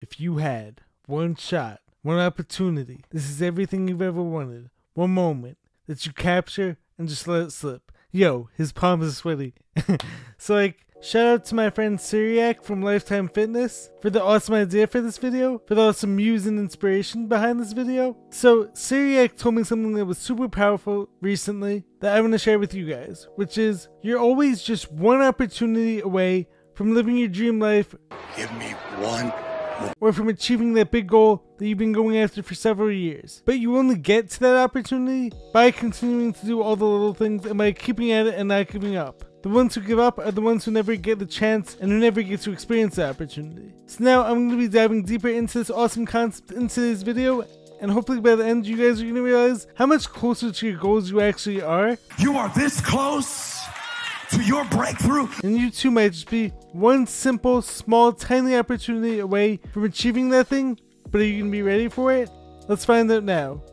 If you had one shot, one opportunity, this is everything you've ever wanted, one moment that you capture and just let it slip. Yo, his palms are sweaty. So like, shout out to my friend Syriac from Lifetime Fitness for the awesome idea for this video, for the awesome muse and inspiration behind this video. So Syriac told me something that was super powerful recently that I want to share with you guys, which is you're always just one opportunity away from living your dream life. Give me one. Or from achieving that big goal that you've been going after for several years. But you only get to that opportunity by continuing to do all the little things and by keeping at it and not giving up. The ones who give up are the ones who never get the chance and who never get to experience that opportunity. So now I'm going to be diving deeper into this awesome concept in today's video, and hopefully by the end you guys are going to realize how much closer to your goals you actually are. You are this close to your breakthrough. And you too might just be one simple, small, tiny opportunity away from achieving that thing, but are you going to be ready for it? Let's find out now.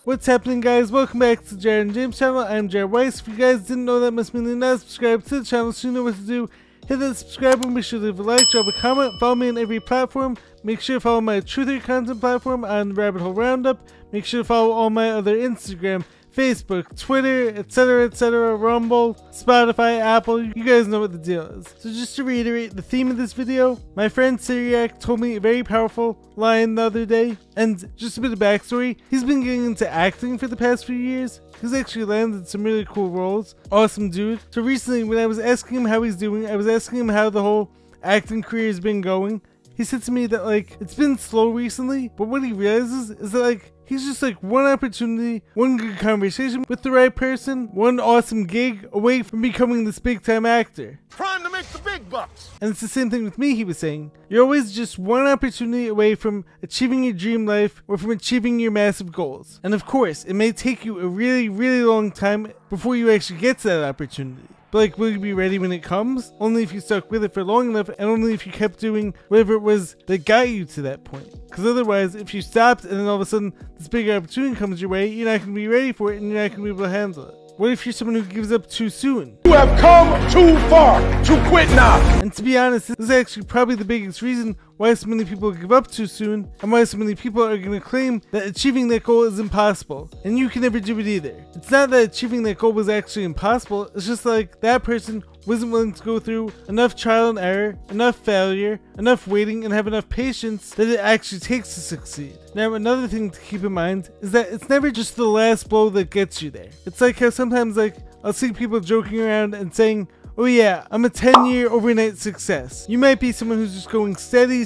What's happening, guys? Welcome back to Jared and James channel. I'm Jared Weiss. If you guys didn't know, that must mean you're not subscribed to the channel, so you know what to do. Hit that subscribe button, be sure to leave a like, drop a comment, follow me on every platform. Make sure to follow my Truther content platform on Rabbit Hole Roundup. Make sure to follow all my other Instagram, Facebook, Twitter, etc., Rumble, Spotify, Apple. You guys know what the deal is. So just to reiterate the theme of this video, my friend Syriac told me a very powerful line the other day. And just a bit of backstory, he's been getting into acting for the past few years. He's actually landed some really cool roles. Awesome dude. So recently when I was asking him how he's doing, I was asking him how the whole acting career has been going. He said to me that like, it's been slow recently, but what he realizes is that like, he's just like one opportunity, one good conversation with the right person, one awesome gig away from becoming this big time actor. Time to make the big bucks. And it's the same thing with me, he was saying. You're always just one opportunity away from achieving your dream life or from achieving your massive goals. And of course, it may take you a really, really long time before you actually get to that opportunity. But like, will you be ready when it comes? Only if you stuck with it for long enough, and only if you kept doing whatever it was that got you to that point. Because otherwise, if you stopped and then all of a sudden this big opportunity comes your way, you're not going to be ready for it and you're not going to be able to handle it. What if you're someone who gives up too soon? You have come too far to quit now. And to be honest, this is actually probably the biggest reason why so many people give up too soon, and why so many people are going to claim that achieving that goal is impossible, and you can never do it either. It's not that achieving that goal was actually impossible, it's just like that person wasn't willing to go through enough trial and error, enough failure, enough waiting, and have enough patience that it actually takes to succeed. Now, another thing to keep in mind is that it's never just the last blow that gets you there. It's like how sometimes like I'll see people joking around and saying, oh yeah, I'm a 10-year overnight success. You might be someone who's just going steady,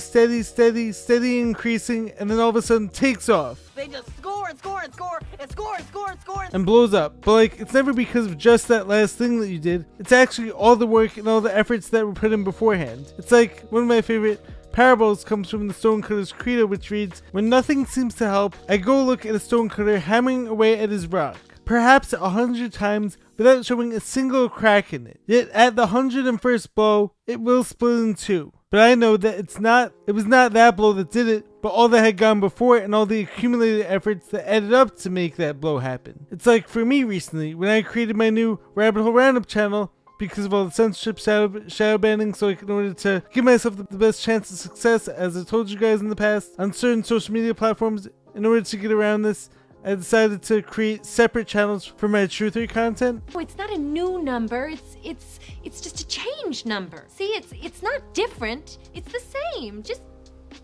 increasing, and then all of a sudden takes off. They just score and blows up. But like, it's never because of just that last thing that you did. It's actually all the work and all the efforts that were put in beforehand. It's like one of my favorite parables comes from the Stonecutter's credo, which reads, when nothing seems to help, I go look at a stonecutter hammering away at his rock, perhaps 100 times without showing a single crack in it. Yet at the 101st blow, it will split in two. But I know that it was not that blow that did it, but all that had gone before it and all the accumulated efforts that added up to make that blow happen. It's like for me recently, when I created my new Rabbit Hole Roundup channel, because of all the censorship, shadow banning, so in order to give myself the best chance of success, as I told you guys in the past, on certain social media platforms, in order to get around this, I decided to create separate channels for my Truther content. Oh, it's not a new number, it's just a changed number. See, it's not different, it's the same, just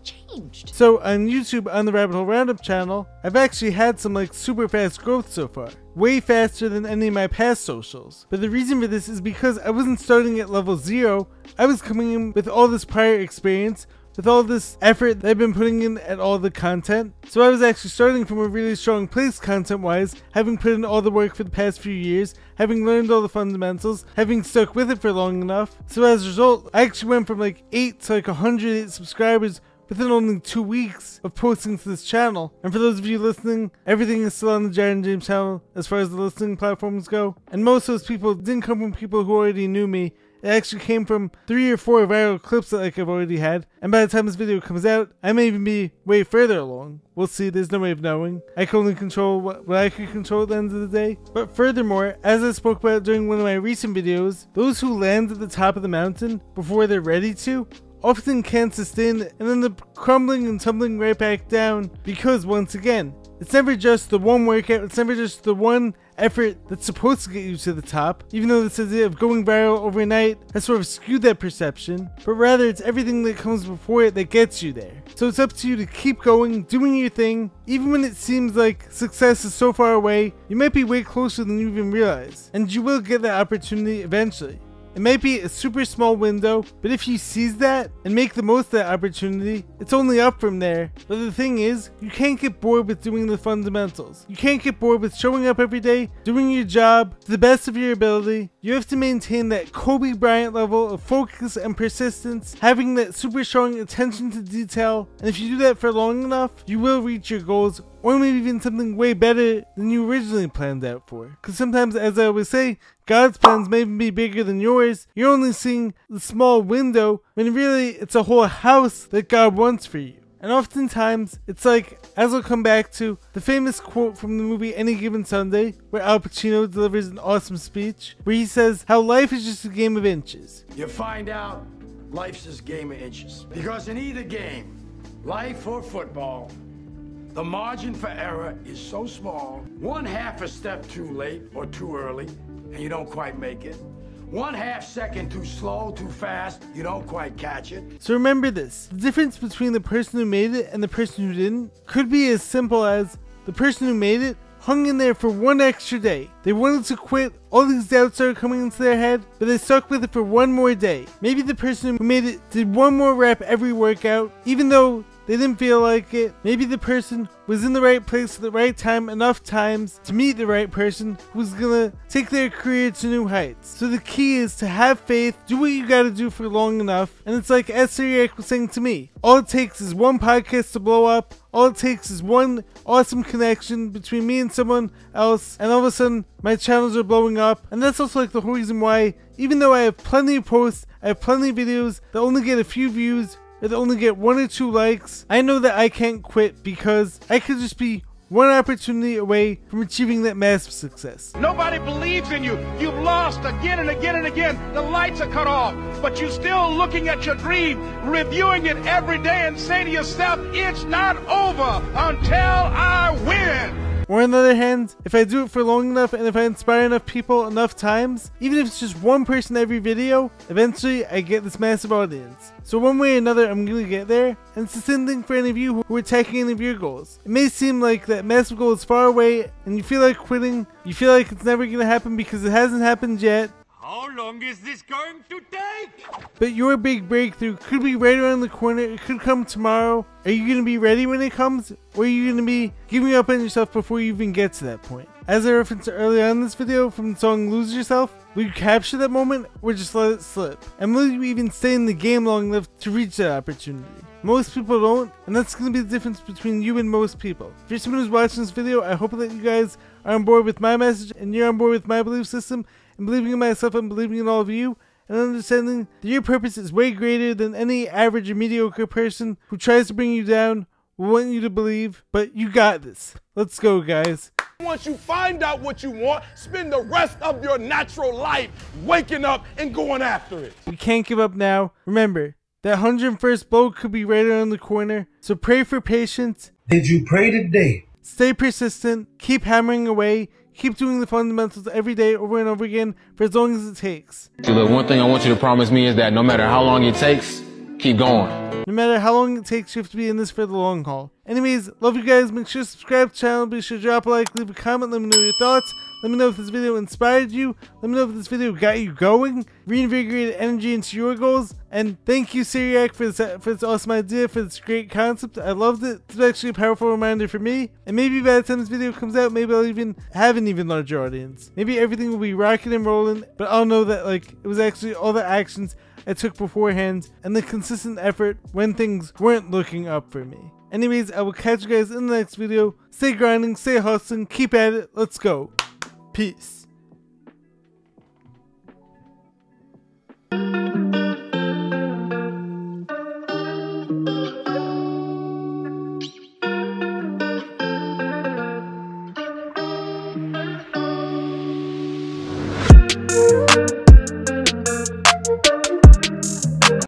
changed. So on YouTube, on the Rabbit Hole Roundup channel, I've actually had some like super fast growth so far. Way faster than any of my past socials. But the reason for this is because I wasn't starting at level 0, I was coming in with all this prior experience, with all this effort that I've been putting in at all the content. So I was actually starting from a really strong place content wise, having put in all the work for the past few years, having learned all the fundamentals, having stuck with it for long enough. So as a result, I actually went from like 8 to like 108 subscribers within only 2 weeks of posting to this channel. And for those of you listening, everything is still on the Jared and James channel as far as the listening platforms go. And most of those people didn't come from people who already knew me. It actually came from 3 or 4 viral clips that I've already had, and by the time this video comes out, I may even be way further along. We'll see, there's no way of knowing. I can only control what I can control at the end of the day. But furthermore, as I spoke about during one of my recent videos, those who land at the top of the mountain before they're ready to often can't sustain and end up crumbling and tumbling right back down, because once again, it's never just the one workout, it's never just the one effort that's supposed to get you to the top, even though this idea of going viral overnight has sort of skewed that perception, but rather it's everything that comes before it that gets you there. So it's up to you to keep going, doing your thing, even when it seems like success is so far away. You might be way closer than you even realize, and you will get that opportunity eventually. It might be a super small window, but if you seize that and make the most of that opportunity, it's only up from there. But the thing is, you can't get bored with doing the fundamentals. You can't get bored with showing up every day, doing your job to the best of your ability. You have to maintain that Kobe Bryant level of focus and persistence, having that super strong attention to detail, and if you do that for long enough, you will reach your goals, or maybe even something way better than you originally planned out for. Because sometimes, as I always say, God's plans may even be bigger than yours. You're only seeing the small window when really it's a whole house that God wants for you. And oftentimes, it's like, as I'll come back to, the famous quote from the movie Any Given Sunday, where Al Pacino delivers an awesome speech, where he says how life is just a game of inches. You find out life's this game of inches. Because in either game, life or football, the margin for error is so small, 1/2 a step too late or too early, and you don't quite make it. 1/2 second too slow, too fast, you don't quite catch it. So remember this, the difference between the person who made it and the person who didn't could be as simple as the person who made it hung in there for 1 extra day. They wanted to quit, all these doubts started coming into their head, but they stuck with it for 1 more day. Maybe the person who made it did 1 more rep every workout, even though they didn't feel like it. Maybe the person was in the right place at the right time enough times to meet the right person who was gonna take their career to new heights. So the key is to have faith, do what you gotta do for long enough, and it's like as Syriac was saying to me, all it takes is 1 podcast to blow up, all it takes is 1 awesome connection between me and someone else, and all of a sudden my channels are blowing up. And that's also like the whole reason why, even though I have plenty of posts, I have plenty of videos that only get a few views, or that only get 1 or 2 likes, I know that I can't quit because I could just be 1 opportunity away from achieving that massive success. Nobody believes in you. You've lost again and again and again. The lights are cut off, but you're still looking at your dream, reviewing it every day and saying to yourself, it's not over until I win. Or on the other hand, if I do it for long enough and if I inspire enough people enough times, even if it's just 1 person every video, eventually I get this massive audience. So one way or another, I'm gonna get there, and it's the same thing for any of you who are attacking any of your goals. It may seem like that massive goal is far away and you feel like quitting, you feel like it's never gonna happen because it hasn't happened yet. How long is this going to take? But your big breakthrough could be right around the corner, it could come tomorrow. Are you going to be ready when it comes? Or are you going to be giving up on yourself before you even get to that point? As I referenced earlier on in this video from the song Lose Yourself, will you capture that moment or just let it slip? And will you even stay in the game long enough to reach that opportunity? Most people don't, and that's going to be the difference between you and most people. If you're someone who's watching this video, I hope that you guys are on board with my message and you're on board with my belief system, and believing in myself and believing in all of you, and understanding that your purpose is way greater than any average or mediocre person who tries to bring you down will want you to believe. But you got this. Let's go, guys. Once you find out what you want, spend the rest of your natural life waking up and going after it. We can't give up now. Remember, that 101st blow could be right around the corner. So pray for patience. Did you pray today? Stay persistent. Keep hammering away. Keep doing the fundamentals every day over and over again for as long as it takes. See, look, one thing I want you to promise me is that no matter how long it takes, keep going. No matter how long it takes, you have to be in this for the long haul. Anyways, love you guys. Make sure to subscribe to the channel. Be sure to drop a like, leave a comment, let me know your thoughts. Let me know if this video inspired you. Let me know if this video got you going, reinvigorated energy into your goals. And thank you, Syriac, for this awesome idea, for this great concept. I loved it. It's actually a powerful reminder for me. And maybe by the time this video comes out, maybe I'll even have an even larger audience. Maybe everything will be rocking and rolling, but I'll know that like it was actually all the actions I took beforehand and the consistent effort when things weren't looking up for me. Anyways, I will catch you guys in the next video. Stay grinding, stay hustling, keep at it. Let's go. Peace.